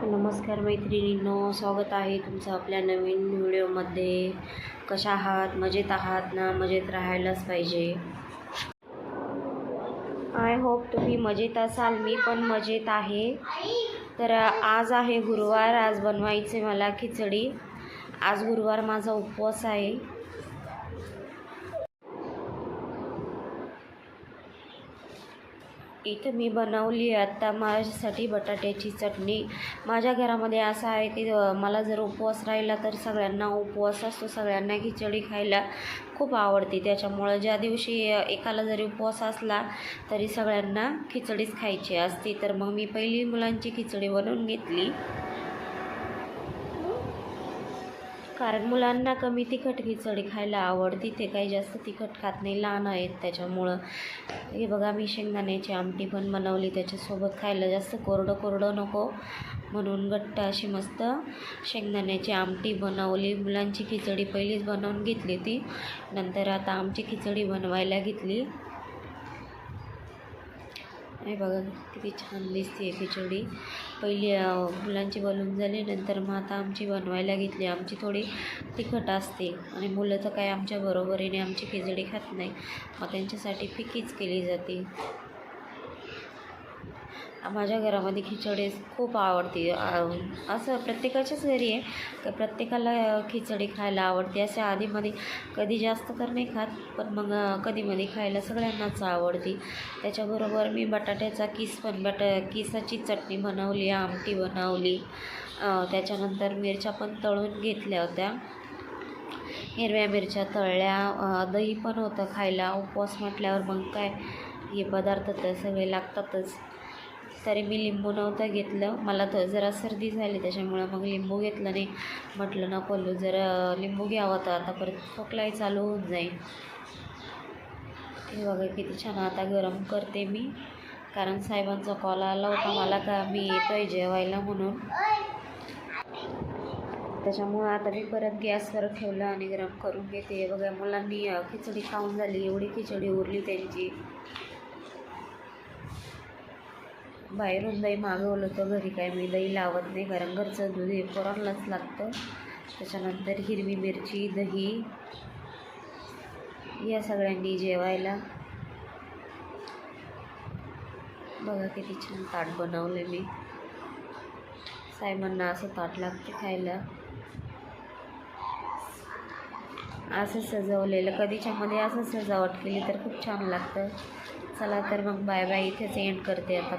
नमस्कार मैत्रिणींनो, स्वागत आहे तुमचं आपल्या नवीन व्हिडिओमध्ये. कशा आहात? मजेत आहात ना? मजेत राहायलाच पाहिजे. आय होप तुम्ही मजेत असाल. मी पण मजेत आहे. तर आज आहे गुरुवार. आज बनवायचे मला खिचडी. आज गुरुवार माझा उपवास आहे. इथं मी बनवली आता माझ्यासाठी बटाट्याची चटणी. माझ्या घरामध्ये असं आहे की मला जर उपवास राहिला तर सगळ्यांना उपवास असतो, सगळ्यांना खिचडी खायला खूप आवडते. त्याच्यामुळं ज्या दिवशी एकाला जरी उपवास असला तरी सगळ्यांना खिचडीच खायची असते. तर मग मी पहिली मुलांची खिचडी बनवून घेतली, कारण मुलांना कमी तिखट खिचडी खायला आवडते. ते काही जास्त तिखट खात नाही, लहान आहेत त्याच्यामुळं. हे बघा, मी शेंगदाण्याची आमटी पण बनवली. त्याच्यासोबत खायला जास्त कोरडं कोरडं नको म्हणून घट्ट अशी मस्त शेंगदाण्याची आमटी बनवली. मुलांची खिचडी पहिलीच बनवून घेतली ती, नंतर आता आमची खिचडी बनवायला घेतली. हे बघा किती छान दिसते खिचडी. पहिली मुलांची बनवून झाली, नंतर मग आता आमची बनवायला घेतली. आमची थोडी तिखट असते आणि मुलं तर काय आमच्या बरोबरीने आमची खिचडी खात नाही, मग त्यांच्यासाठी फिकीच केली जाते. माझ्या घरामध्ये खिचडी खूप आवडते. असं प्रत्येकाच्याच घरी आहे तर प्रत्येकाला खिचडी खायला आवडते. अशा आधीमध्ये कधी जास्त तर नाही खात, पण मग कधीमध्ये खायला सगळ्यांनाच आवडते. त्याच्याबरोबर मी बटाट्याचा किसाची चटणी बनवली, आमटी बनवली. त्याच्यानंतर मिरच्या पण तळून घेतल्या होत्या, हिरव्या मिरच्या तळल्या. दही पण होतं खायला. उपवास म्हटल्यावर मग काय, हे पदार्थ तर सगळे लागतातच. तरी मी लिंबू नव्हतं घेतलं, मला तर जरा सर्दी झाली त्याच्यामुळं मग लिंबू घेतलं नाही. म्हटलं नको, जरा लिंबू घ्यावं तर आता परत खोकलाही चालू होऊन जाईल. हे बघा किती छान. आता गरम करते मी, कारण साहेबांचा कॉल आला होता मला का मी येतोय जेवायला म्हणून. त्याच्यामुळं आता मी परत गॅसवर ठेवलं आणि गरम करून घेते. बघा, मुलांनी खिचडी खाऊन झाली, एवढी खिचडी उरली त्यांची. बाहेरून दही मागवलं होतं, घरी काय मी दही लावत नाही, कारण घरचं दूध हे पोरांनाच लागतं. त्याच्यानंतर हिरवी मिरची, दही या सगळ्यांनी जेवायला. बघा किती छान ताट बनवलं मी. साहेबांना असं ताट लागते खायला, असं सजवलेलं. कधीच्यामध्ये असं सजावट केली तर खूप छान लागतं. चला तर मग बाय बाय. इथेच एंड करते आता.